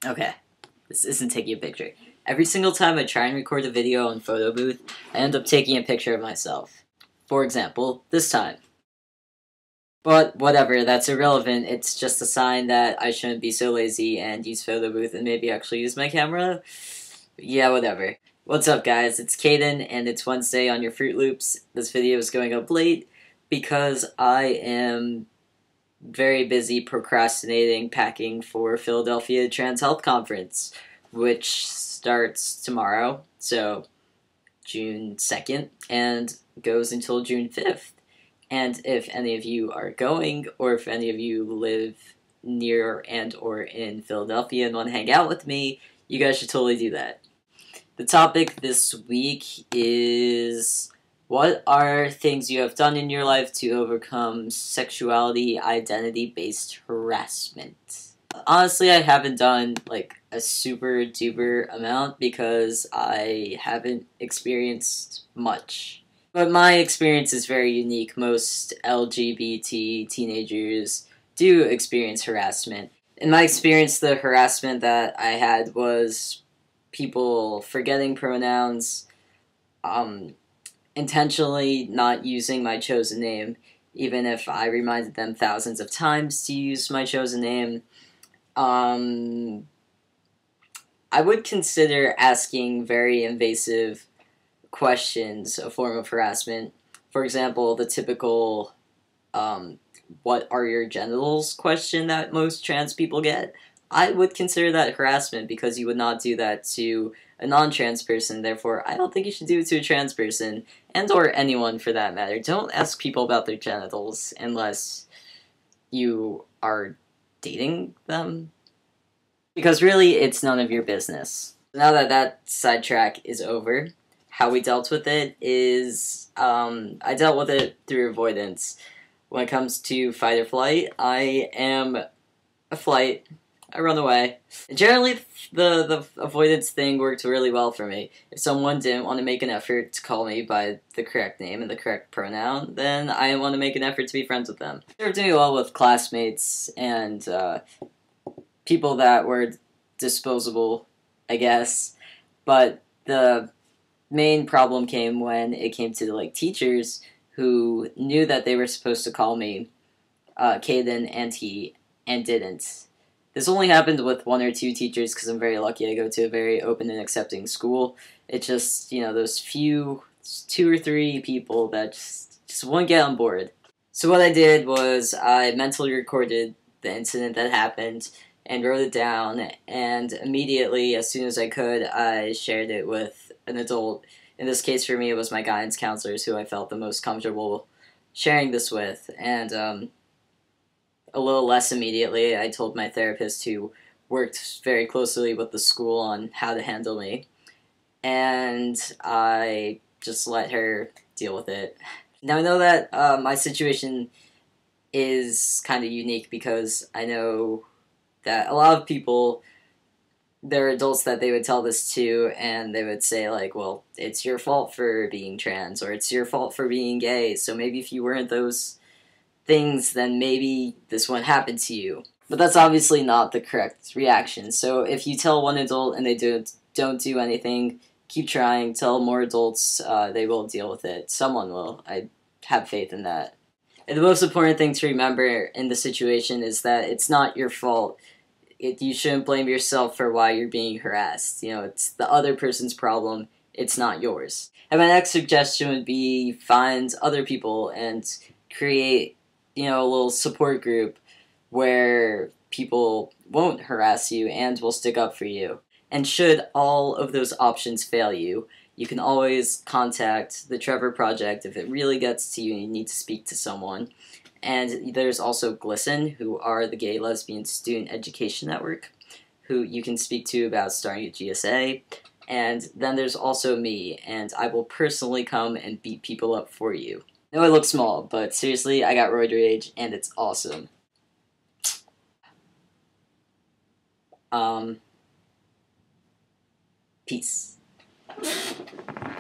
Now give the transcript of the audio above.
Okay, this isn't taking a picture. Every single time I try and record a video on photo booth, I end up taking a picture of myself. For example, this time. But whatever, that's irrelevant. It's just a sign that I shouldn't be so lazy and use photo booth and maybe actually use my camera. Yeah, whatever. What's up, guys? It's Caden, and it's Wednesday on your Fruit Loops. This video is going up late because I am very busy procrastinating packing for Philadelphia Trans Health Conference, which starts tomorrow, so June 2nd, and goes until June 5th. And if any of you are going, or if any of you live near and or in Philadelphia and want to hang out with me, you guys should totally do that. The topic this week is: what are things you have done in your life to overcome sexuality identity-based harassment? Honestly, I haven't done like a super duper amount because I haven't experienced much. But my experience is very unique. Most LGBT teenagers do experience harassment. In my experience, the harassment that I had was people forgetting pronouns, intentionally not using my chosen name, even if I reminded them thousands of times to use my chosen name. I would consider asking very invasive questions a form of harassment. For example, the typical, what are your genitals question that most trans people get. I would consider that harassment because you would not do that to a non-trans person. Therefore, I don't think you should do it to a trans person, and or anyone for that matter. Don't ask people about their genitals unless you are dating them, because really, it's none of your business. Now that that sidetrack is over, how we dealt with it is, I dealt with it through avoidance. When it comes to fight or flight, I am a flight. I run away. Generally, the avoidance thing worked really well for me. If someone didn't want to make an effort to call me by the correct name and the correct pronoun, then I didn't want to make an effort to be friends with them. It served me well with classmates and people that were disposable, I guess. But the main problem came when it came to like teachers who knew that they were supposed to call me Caden and didn't. This only happened with one or two teachers because I'm very lucky. I go to a very open and accepting school. It's just, those few, 2 or 3 people that just won't get on board. So what I did was I mentally recorded the incident that happened and wrote it down, and immediately, as soon as I could, I shared it with an adult. In this case, for me, it was my guidance counselors who I felt the most comfortable sharing this with, and a little less immediately, I told my therapist, who worked very closely with the school on how to handle me, and I just let her deal with it. Now, I know that my situation is kind of unique because I know that a lot of people, there are adults that they would tell this to, and they would say, like, well, it's your fault for being trans, or it's your fault for being gay, so maybe if you weren't those things, then maybe this wouldn't happen to you. But that's obviously not the correct reaction. So if you tell one adult and they don't do anything, keep trying, tell more adults, they will deal with it. Someone will. I have faith in that. And the most important thing to remember in the situation is that it's not your fault. You shouldn't blame yourself for why you're being harassed. It's the other person's problem. It's not yours. And my next suggestion would be find other people and create, a little support group where people won't harass you and will stick up for you. And should all of those options fail you, you can always contact the Trevor Project if it really gets to you and you need to speak to someone. And there's also GLSEN, who are the Gay Lesbian Student Education Network, who you can speak to about starting a GSA. And then there's also me, and I will personally come and beat people up for you. I know I look small, but seriously, I got roid rage, and it's awesome. Peace.